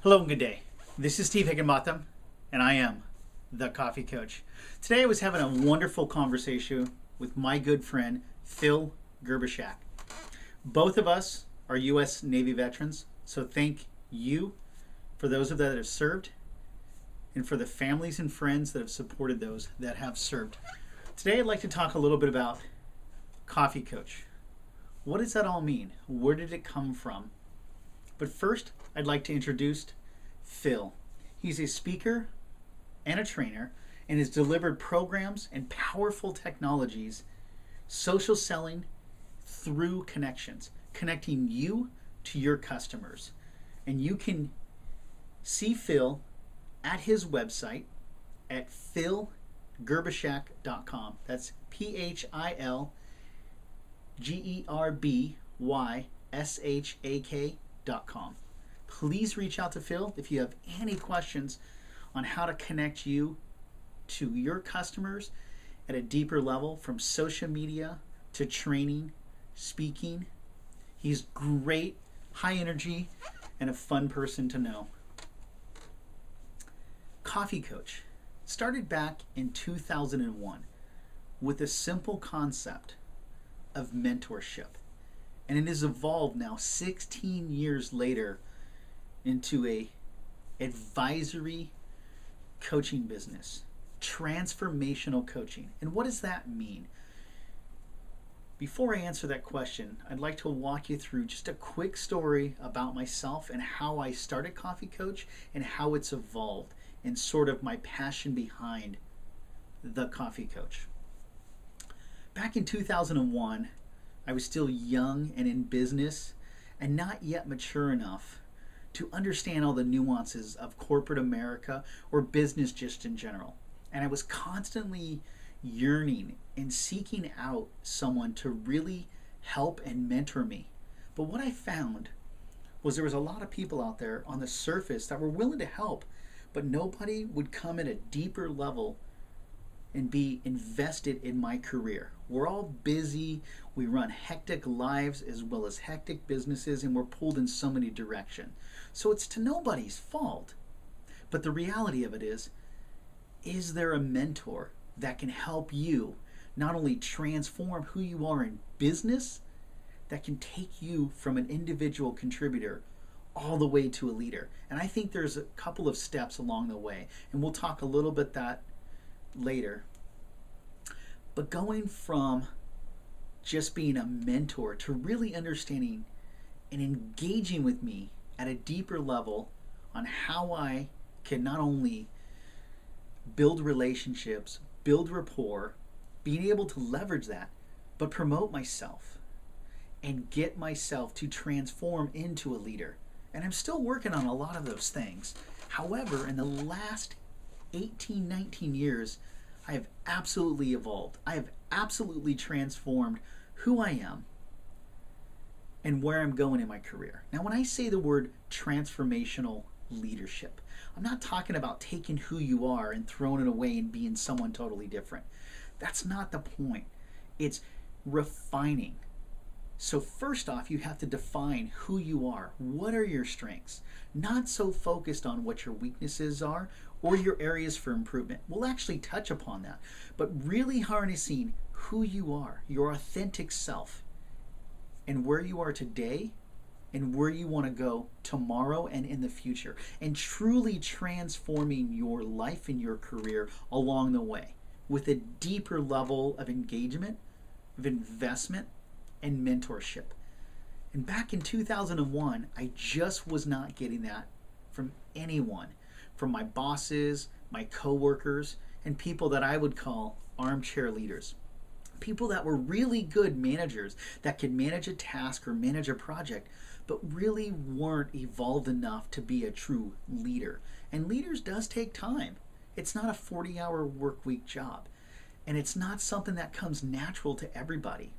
Hello and good day. This is Steve Higginbotham, and I am the Coffee Coach. Today I was having a wonderful conversation with my good friend, Phil Gerbishak. Both of us are U.S. Navy veterans, so thank you for those of that have served and for the families and friends that have supported those that have served. Today I'd like to talk a little bit about Coffee Coach. What does that all mean? Where did it come from? But first, I'd like to introduce Phil. He's a speaker and a trainer and has delivered programs and powerful technologies, social selling through connections, connecting you to your customers. And you can see Phil at his website at philgerbishak.com. That's PHILGERBYSHAK.com. Please reach out to Phil if you have any questions on how to connect you to your customers at a deeper level, from social media to training, speaking. He's great, high energy, and a fun person to know. Coffee Coach started back in 2001 with a simple concept of mentorship. And it has evolved now 16 years later into a advisory coaching business, transformational coaching. And what does that mean? Before I answer that question, I'd like to walk you through just a quick story about myself and how I started Coffee Coach and how it's evolved and sort of my passion behind the Coffee Coach. Back in 2001, I was still young and in business and not yet mature enough to understand all the nuances of corporate America or business just in general. And I was constantly yearning and seeking out someone to really help and mentor me. But what I found was there was a lot of people out there on the surface that were willing to help, but nobody would come at a deeper level and be invested in my career. We're all busy, we run hectic lives as well as hectic businesses, and we're pulled in so many directions. So it's to nobody's fault. But the reality of it is there a mentor that can help you not only transform who you are in business, that can take you from an individual contributor all the way to a leader? And I think there's a couple of steps along the way, and we'll talk a little bit that later. But going from just being a mentor to really understanding and engaging with me at a deeper level on how I can not only build relationships, build rapport, being able to leverage that, but promote myself and get myself to transform into a leader. And I'm still working on a lot of those things. However, in the last 18, 19 years, I have absolutely evolved. I have absolutely transformed who I am and where I'm going in my career. Now, when I say the word transformational leadership, I'm not talking about taking who you are and throwing it away and being someone totally different. That's not the point. It's refining. So first off, you have to define who you are. What are your strengths? Not so focused on what your weaknesses are or your areas for improvement. We'll actually touch upon that. But really harnessing who you are, your authentic self, and where you are today and where you want to go tomorrow and in the future, and truly transforming your life and your career along the way with a deeper level of engagement, of investment, and mentorship. And back in 2001, I just was not getting that from anyone, from my bosses, my coworkers, and people that I would call armchair leaders. People that were really good managers that could manage a task or manage a project, but really weren't evolved enough to be a true leader. And leaders does take time. It's not a 40-hour work week job. And it's not something that comes natural to everybody.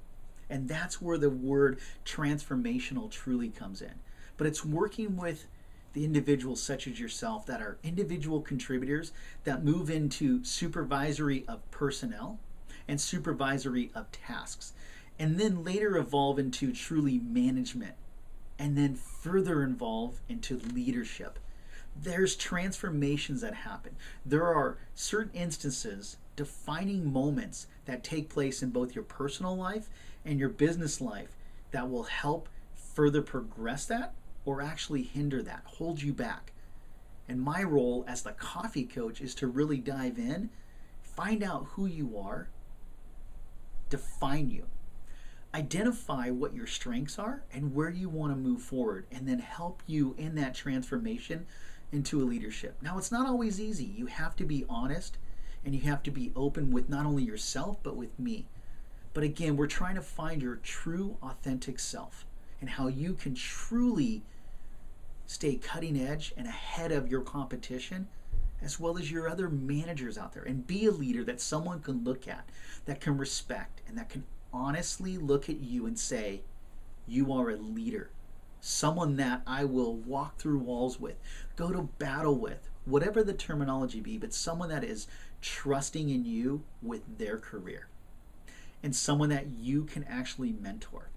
And that's where the word transformational truly comes in. But it's working with the individuals such as yourself that are individual contributors that move into supervisory of personnel and supervisory of tasks, and then later evolve into truly management, and then further evolve into leadership. There's transformations that happen. There are certain instances, defining moments that take place in both your personal life and your business life that will help further progress that or actually hinder that, hold you back. And my role as the coffee coach is to really dive in, find out who you are, define you, identify what your strengths are and where you want to move forward, and then help you in that transformation into a leadership. Now, it's not always easy. You have to be honest and you have to be open with not only yourself but with me. But again, we're trying to find your true, authentic self and how you can truly stay cutting edge and ahead of your competition, as well as your other managers out there, and be a leader that someone can look at, that can respect, and that can honestly look at you and say, you are a leader. Someone that I will walk through walls with, go to battle with, whatever the terminology be, but someone that is trusting in you with their career. And someone that you can actually mentor.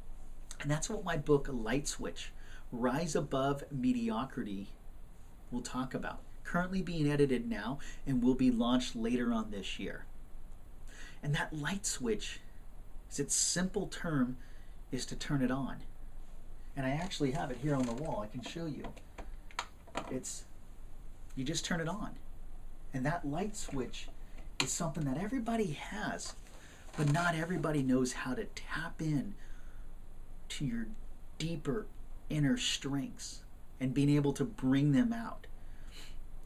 And that's what my book, Light Switch, Rise Above Mediocrity, will talk about. Currently being edited now and will be launched later on this year. And that light switch, its simple term is to turn it on. And I actually have it here on the wall. I can show you. You just turn it on. And that light switch is something that everybody has, but not everybody knows how to tap in to your deeper inner strengths and being able to bring them out.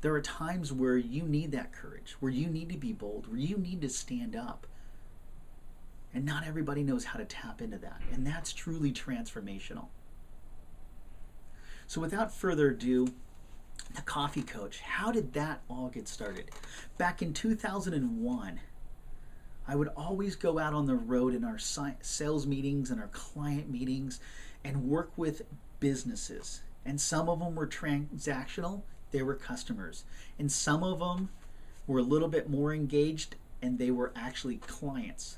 There are times where you need that courage, where you need to be bold, where you need to stand up. And not everybody knows how to tap into that. And that's truly transformational. So without further ado, the coffee coach, how did that all get started? Back in 2001, I would always go out on the road in our sales meetings and our client meetings and work with businesses. And some of them were transactional, they were customers. And some of them were a little bit more engaged and they were actually clients.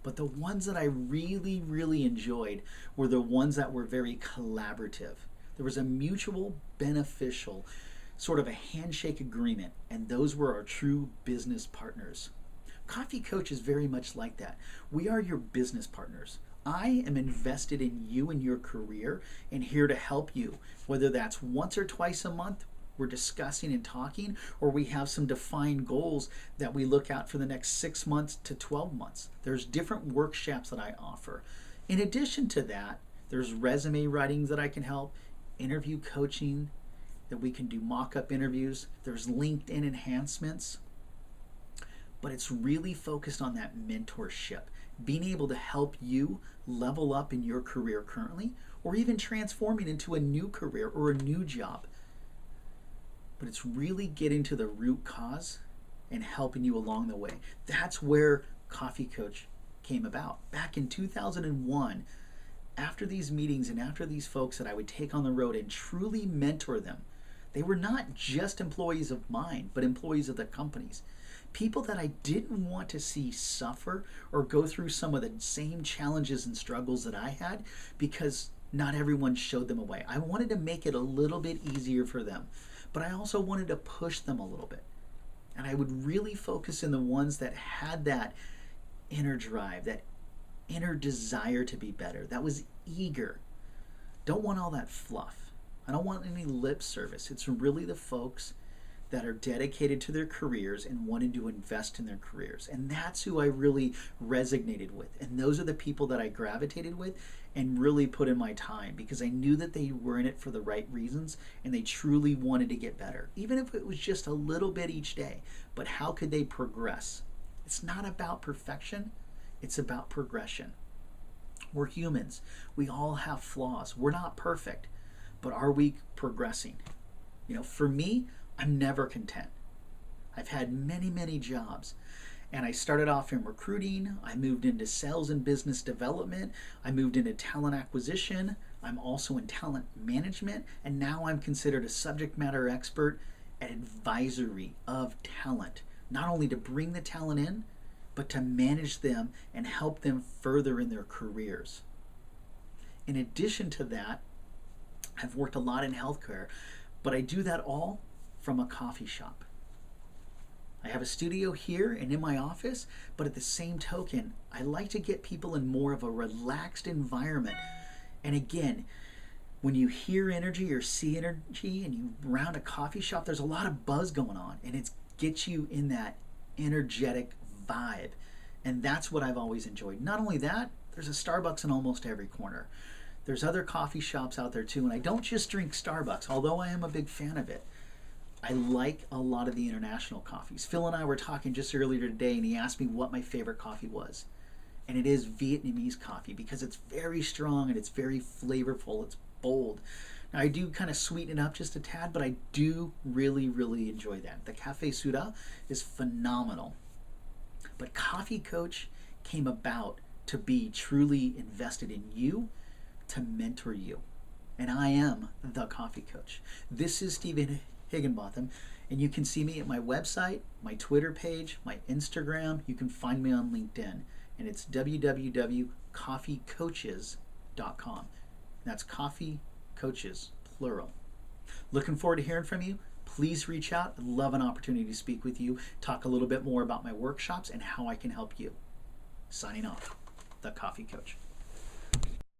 But the ones that I really, really enjoyed were the ones that were very collaborative. There was a mutual beneficial sort of a handshake agreement, and those were our true business partners. Coffee Coach is very much like that. We are your business partners. I am invested in you and your career and here to help you, whether that's once or twice a month, we're discussing and talking, or we have some defined goals that we look at for the next 6 months to 12 months. There's different workshops that I offer. In addition to that, there's resume writings that I can help, interview coaching that we can do mock-up interviews. There's LinkedIn enhancements. But it's really focused on that mentorship, being able to help you level up in your career currently, or even transforming into a new career or a new job. But it's really getting to the root cause and helping you along the way. That's where Coffee Coach came about. Back in 2001, after these meetings and after these folks that I would take on the road and truly mentor them, they were not just employees of mine, but employees of the companies. People that I didn't want to see suffer or go through some of the same challenges and struggles that I had, because not everyone showed them a way. I wanted to make it a little bit easier for them, but I also wanted to push them a little bit. And I would really focus in the ones that had that inner drive, that inner desire to be better, that was eager. Don't want all that fluff. I don't want any lip service. It's really the folks that are dedicated to their careers and wanting to invest in their careers. And that's who I really resonated with. And those are the people that I gravitated with and really put in my time, because I knew that they were in it for the right reasons and they truly wanted to get better, even if it was just a little bit each day. But how could they progress? It's not about perfection, it's about progression. We're humans. We all have flaws. We're not perfect, but are we progressing? For me, I'm never content. I've had many, many jobs. And I started off in recruiting. I moved into sales and business development. I moved into talent acquisition. I'm also in talent management. And now I'm considered a subject matter expert at advisory of talent. Not only to bring the talent in, but to manage them and help them further in their careers. In addition to that, I've worked a lot in healthcare, but I do that all from a coffee shop. I have a studio here and in my office, but at the same token, I like to get people in more of a relaxed environment. And again, when you hear energy or see energy and you round a coffee shop, there's a lot of buzz going on, and it gets you in that energetic vibe. And that's what I've always enjoyed. Not only that, there's a Starbucks in almost every corner. There's other coffee shops out there too, and I don't just drink Starbucks, although I am a big fan of it. I like a lot of the international coffees. Phil and I were talking just earlier today, and he asked me what my favorite coffee was. And it is Vietnamese coffee because it's very strong and it's very flavorful. It's bold. Now, I do kind of sweeten it up just a tad, but I do really, really enjoy that. The Café Suda is phenomenal. But Coffee Coach came about to be truly invested in you, to mentor you. And I am the Coffee Coach. This is Stephen Higginbotham, and you can see me at my website, my Twitter page, my Instagram. You can find me on LinkedIn, and it's www.coffeecoaches.com. That's Coffee Coaches, plural. Looking forward to hearing from you. Please reach out. I'd love an opportunity to speak with you, talk a little bit more about my workshops and how I can help you. Signing off, the Coffee Coach.